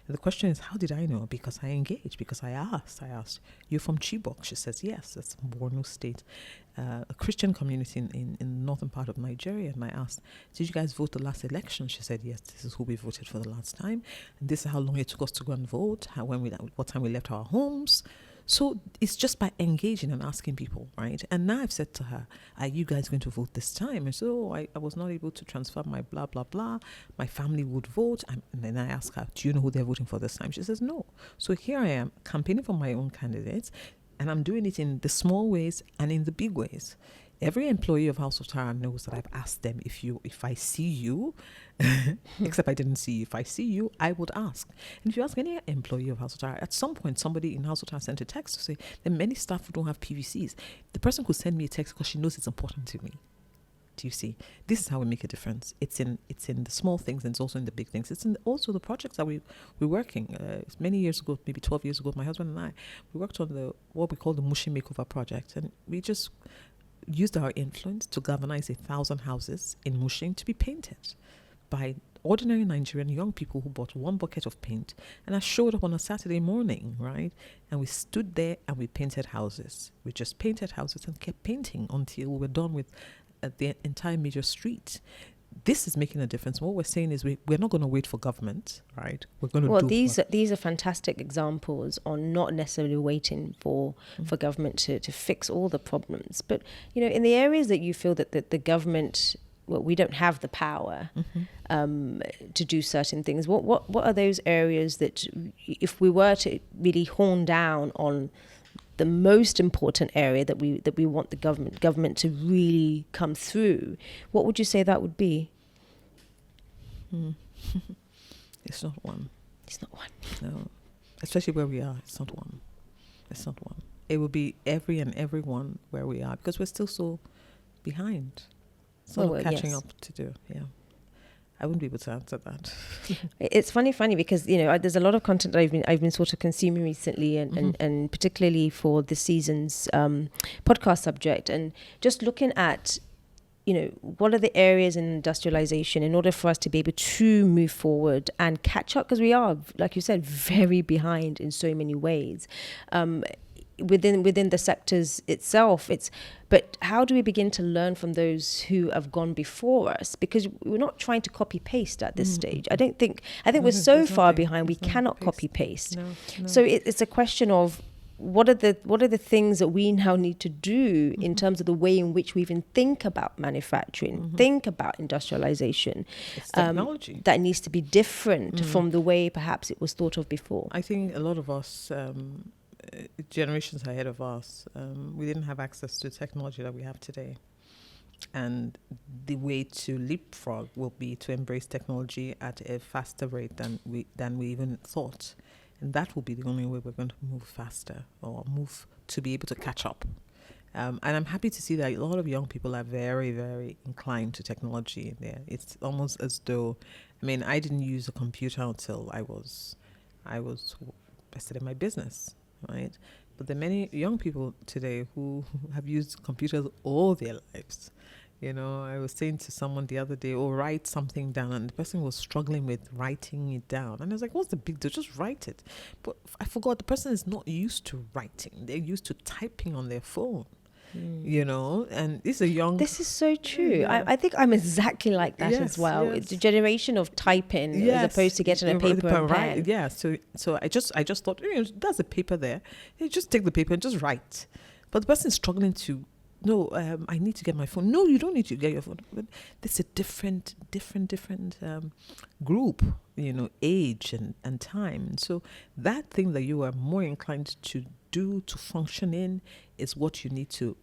And the question is, how did I know? Because I engaged, because I asked. You're from Chibok? She says, yes, that's Borno State, a Christian community in the northern part of Nigeria. And I asked, did you guys vote the last election? She said, yes, this is who we voted for the last time. And this is how long it took us to go and vote, what time we left our homes. So it's just by engaging and asking people, right? And now I've said to her, are you guys going to vote this time? And so I was not able to transfer my blah, blah, blah. My family would vote. And then I ask her, do you know who they're voting for this time? She says, no. So here I am campaigning for my own candidates, and I'm doing it in the small ways and in the big ways. Every employee of House of Tara knows that I've asked them, if I see you, except I didn't see you. If I see you, I would ask. And if you ask any employee of House of Tara, at some point somebody in House of Tara sent a text to say there are many staff who don't have PVCs. The person could send me a text because she knows it's important to me. Do you see? This is how we make a difference. It's in the small things, and it's also in the big things. It's in also the projects that we're working. Many years ago, maybe 12 years ago, my husband and I, we worked on what we call the Mushi Makeover project, and we just used our influence to galvanize 1,000 houses in Mushin to be painted by ordinary Nigerian young people who bought one bucket of paint. And I showed up on a Saturday morning, right? And we stood there and we painted houses. We just painted houses and kept painting until we were done with the entire major street. This is making a difference. What we're saying is we're not going to wait for government, right? We're going to these are fantastic examples on not necessarily waiting for government to fix all the problems. But, in the areas that you feel that the government, we don't have the power to do certain things, what are those areas that if we were to really hone down on the most important area that we want the government to really come through, what would you say that would be? It's not one. It's not one. No, especially where we are. It's not one. It will be every one where we are, because we're still so behind. So catching up to do. Yeah. I wouldn't be able to answer that. It's funny because there's a lot of content that I've been sort of consuming recently, and particularly for this season's podcast subject, and just looking at what are the areas in industrialization in order for us to be able to move forward and catch up, because we are, like you said, very behind in so many ways. Within the sectors itself, but how do we begin to learn from those who have gone before us? Because we're not trying to copy paste at this stage. I think we're so far behind we cannot copy paste. No. So it's a question of what are the things that we now need to do in terms of the way in which we even think about manufacturing, think about industrialization. It's technology that needs to be different from the way perhaps it was thought of before. I think a lot of us, generations ahead of us, we didn't have access to technology that we have today. And the way to leapfrog will be to embrace technology at a faster rate than we even thought. And that will be the only way we're going to move faster, or move to be able to catch up. And I'm happy to see that a lot of young people are very, very inclined to technology in there. It's almost as though, I didn't use a computer until I was invested in my business, right? But there are many young people today who have used computers all their lives. I was saying to someone the other day, write something down. And the person was struggling with writing it down. And I was like, what's the big deal? Just write it. But I forgot the person is not used to writing. They're used to typing on their phone. And this is so true. Yeah. I think I'm exactly like that as well. Yes. It's a generation of typing as opposed to getting a paper and pen. Right. Yeah. So I just thought, there's a paper there. You just take the paper and just write. But the person is struggling to, no, I need to get my phone. No, you don't need to get your phone. But it's a different group, age and time. And so that thing that you are more inclined to do, to function in, is what you need to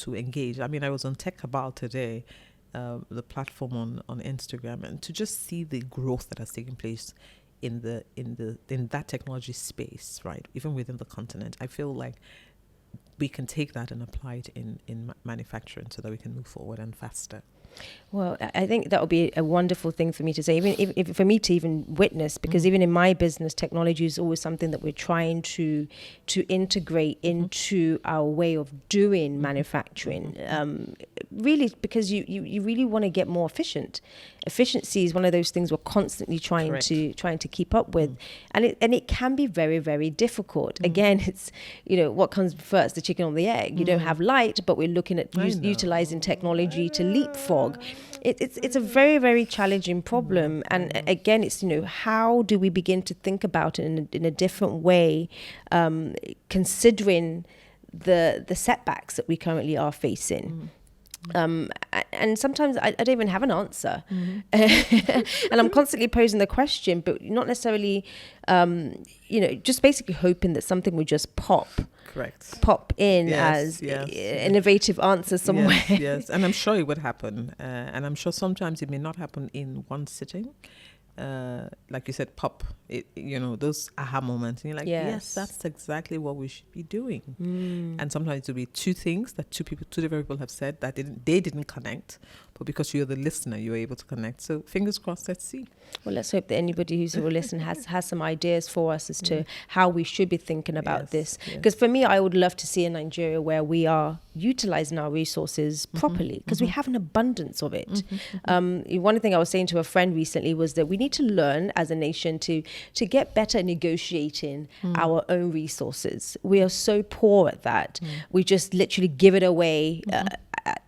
engage. I was on Tech About today, the platform on Instagram, and to just see the growth that has taken place in that technology space, right? Even within the continent, I feel like we can take that and apply it in manufacturing so that we can move forward and faster. Well, I think that would be a wonderful thing for me to say, even if for me to even witness, because even in my business, technology is always something that we're trying to integrate into our way of doing manufacturing. Really, because you really want to get more efficient. Efficiency is one of those things we're constantly trying to keep up with, and it can be very, very difficult. Again, it's what comes first, the chicken or the egg. You don't have light, but we're looking at utilizing technology to leapfrog. It's a very, very challenging problem, and again, it's how do we begin to think about it in a different way, considering the setbacks that we currently are facing. And sometimes I don't even have an answer, and I'm constantly posing the question, but not necessarily, just basically hoping that something would just pop in as innovative answer somewhere. Yes, and I'm sure it would happen, and I'm sure sometimes it may not happen in one sitting. Like you said, pop, those aha moments. And you're like, yes, that's exactly what we should be doing. And sometimes it'll be two things that two different people have said that they didn't connect, but because you're the listener, you're able to connect. So fingers crossed, let's see. Well, let's hope that anybody who's will listen has some ideas for us as to how we should be thinking about this. Because for me, I would love to see a Nigeria where we are utilizing our resources properly, because we have an abundance of it. One thing I was saying to a friend recently was that we need to learn as a nation to get better at negotiating our own resources. We are so poor at that. We just literally give it away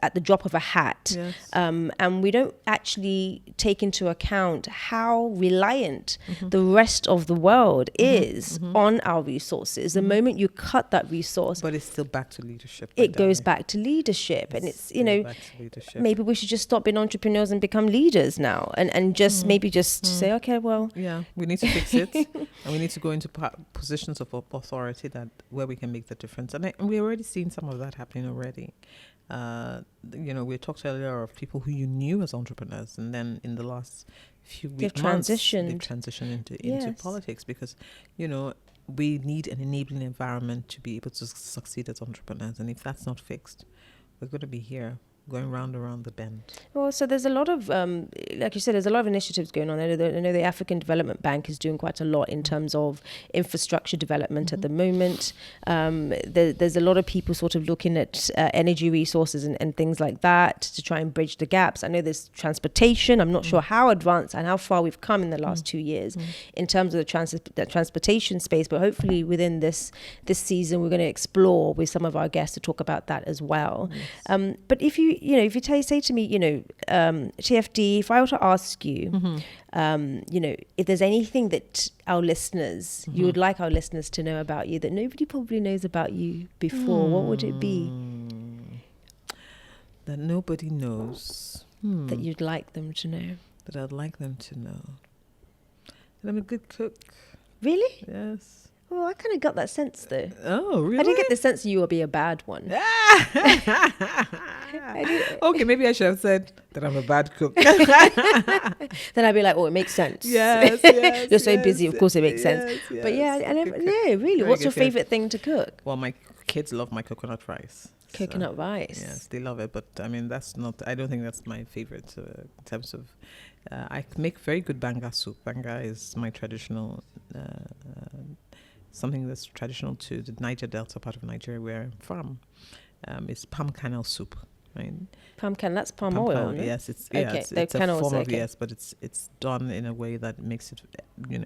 at the drop of a hat. And we don't actually take into account how reliant the rest of the world is on our resources. The moment you cut that resource, but it's still back to leadership. It goes back to leadership. And it's maybe we should just stop being entrepreneurs and become leaders now, and just maybe just say, okay, well, we need to fix it, and we need to go into positions of authority where we can make the difference. And we're already seeing some of that happening already. We talked earlier of people who you knew as entrepreneurs, and then in the last few months, they've transitioned into politics, because we need an enabling environment to be able to succeed as entrepreneurs. And if that's not fixed, we're going to be here going round around the bend. Well, so there's a lot of, like you said, there's a lot of initiatives going on. I know the African Development Bank is doing quite a lot in terms of infrastructure development at the moment. There's a lot of people sort of looking at energy resources and things like that to try and bridge the gaps. I know there's transportation. I'm not sure how advanced and how far we've come in the last 2 years in terms of the transportation space, but hopefully within this season we're going to explore with some of our guests to talk about that as well. But if you say to me, TFD, if I were to ask you, if there's anything that our listeners, you would like our listeners to know about you that nobody probably knows about you before, what would it be? That nobody knows. That you'd like them to know. That I'd like them to know. That I'm a good cook. Really? Yes. Oh, I kind of got that sense though. Oh, really? I didn't get the sense you would be a bad one. Okay, maybe I should have said that I'm a bad cook. Then I'd be like, oh, it makes sense. Yes. You're so busy, of course it makes sense. But yeah, I never know, really. What's your favorite thing to cook? Well, my kids love my coconut rice. Coconut rice? Yes, they love it. But I mean, I don't think that's my favorite in terms of, I make very good banga soup. Banga is my traditional, something that's traditional to the Niger Delta part of Nigeria where I'm from. It's palm kernel soup, right? Palm kernel, that's palm oil. Yes, it's the a form of yes, but it's done in a way that makes it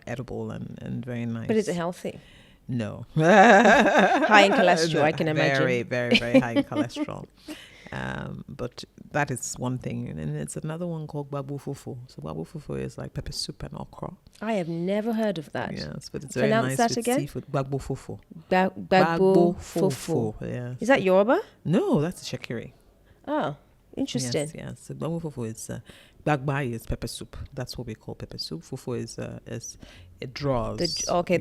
edible and very nice. But is it healthy? No. High in cholesterol, I can imagine. Very, very, very high in cholesterol. But that is one thing. And it's another one called babu fufu. So babu fufu is like pepper soup and okra. I have never heard of that. Yes, but it's Pronounce very nice that with again? seafood. Babu fufu. Babu fufu. Yes. Is that Yoruba? No, that's shekiri. Oh, interesting. Yes. So babu fufu is bagbai is pepper soup. That's what we call pepper soup. Fufu is it draws. The okra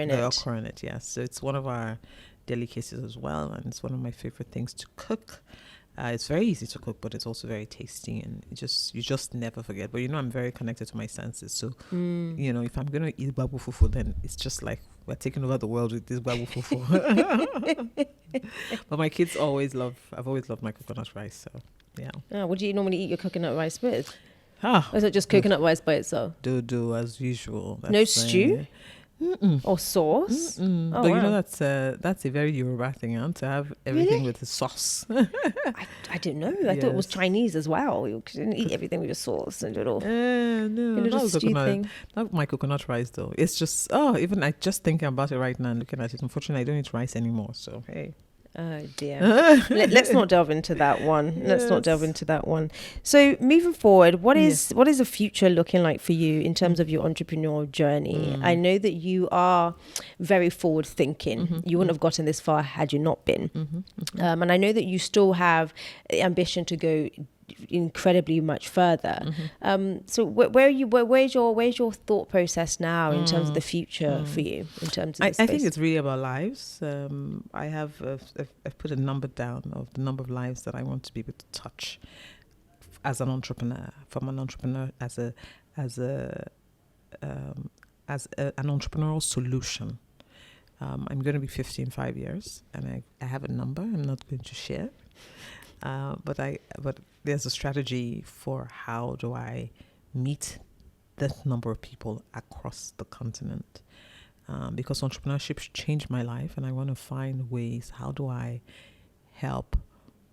in it. The okra in it, yes. So it's one of our delicacies as well, and it's one of my favorite things to cook. It's very easy to cook, but it's also very tasty, and you just never forget. But I'm very connected to my senses, so if I'm gonna eat babu fufu, then it's just like we're taking over the world with this babu fufu. But my kids I've always loved my coconut rice. So Yeah. What do you normally eat your coconut rice with? Ah, Or is it just coconut rice by itself? do as usual. No stew or sauce? Mm-mm. Oh, But wow. that's a very Yoruba thing, huh? To have everything Really? with the sauce. I didn't know. I thought it was Yes. Chinese as well. You couldn't eat everything with your sauce and little, No, little not stew coconut. thing. Not my coconut rice though. It's just even I just thinking about it right now and looking at it. Unfortunately, I don't eat rice anymore. So hey. Oh dear. Let's not delve into that one. Let's not delve Yes. into that one. So moving forward, what is Yeah. what is the future looking like for you in terms of your entrepreneurial journey? I know that you are very forward thinking. You wouldn't have gotten this far had you not been. And I know that you still have ambition to go incredibly much further. So where's your thought process now in terms of the future for you in terms of I this think space? it's really about lives. I've put a number down of the number of lives that I want to be able to touch as an entrepreneur. From an entrepreneur as an entrepreneurial solution. I'm going to be 50 in 5 years, and I have a number. I'm not going to share, but there's a strategy for how do I meet that number of people across the continent. Because entrepreneurship changed my life, and I want to find ways, how do I help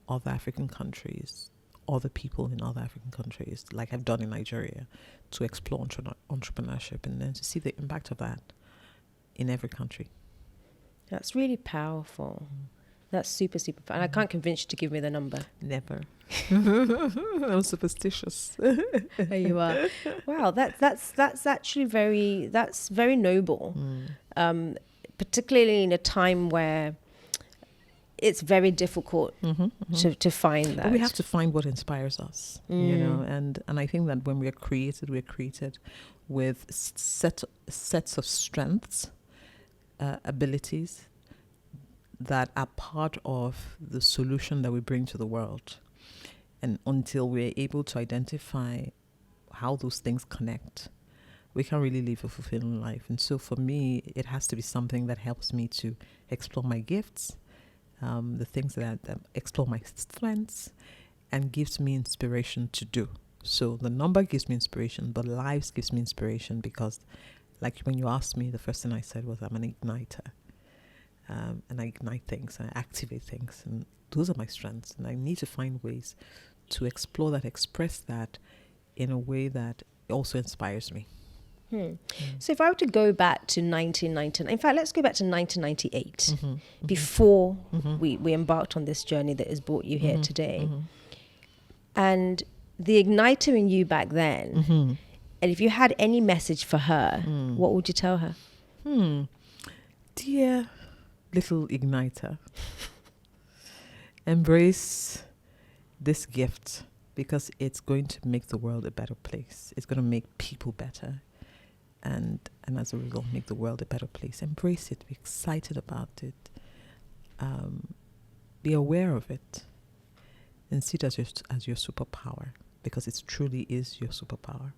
other African countries, other people in other African countries, like I've done in Nigeria, to explore entrepreneurship and then to see the impact of that in every country. That's really powerful. That's super, super powerful. And I can't convince you to give me the number. Never. I'm superstitious. There you are. Wow, that's actually very noble. Particularly in a time where it's very difficult to find that. But we have to find what inspires us, and I think that when we're created with sets of strengths, abilities that are part of the solution that we bring to the world. And until we're able to identify how those things connect, we can really live a fulfilling life. And so for me, it has to be something that helps me to explore my gifts, the things that explore my strengths, and gives me inspiration to do. So the number gives me inspiration, but lives gives me inspiration because, like when you asked me, the first thing I said was I'm an igniter. And I ignite things, I activate things, and those are my strengths. And I need to find ways to explore that, express that in a way that also inspires me. So if I were to go back to 1990, in fact, let's go back to 1998, before we embarked on this journey that has brought you here today. And the igniter in you back then, and if you had any message for her, what would you tell her? Dear little igniter, embrace this gift because it's going to make the world a better place. It's going to make people better. And as a result, make the world a better place. Embrace it. Be excited about it. Be aware of it. And see it as your superpower, because it truly is your superpower.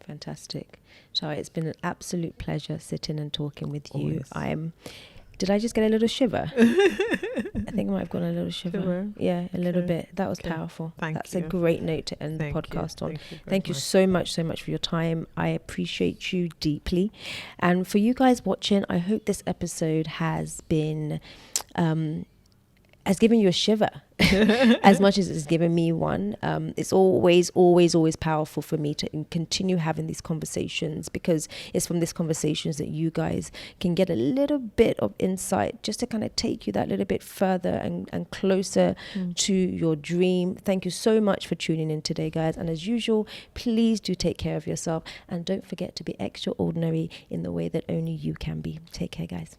Fantastic. Shai, it's been an absolute pleasure sitting and talking with you. Always. Did I just get a little shiver? I think I might have gotten a little shiver. Yeah, a little bit. That was powerful. That's a great note to end the podcast on. Thank you so much for your time. I appreciate you deeply. And for you guys watching, I hope this episode has been has given you a shiver as much as it's given me one. It's always powerful for me to continue having these conversations, because it's from these conversations that you guys can get a little bit of insight just to kind of take you that little bit further and closer to your dream. Thank you so much for tuning in today, guys. And as usual, please do take care of yourself, and don't forget to be extraordinary in the way that only you can be. Take care, guys.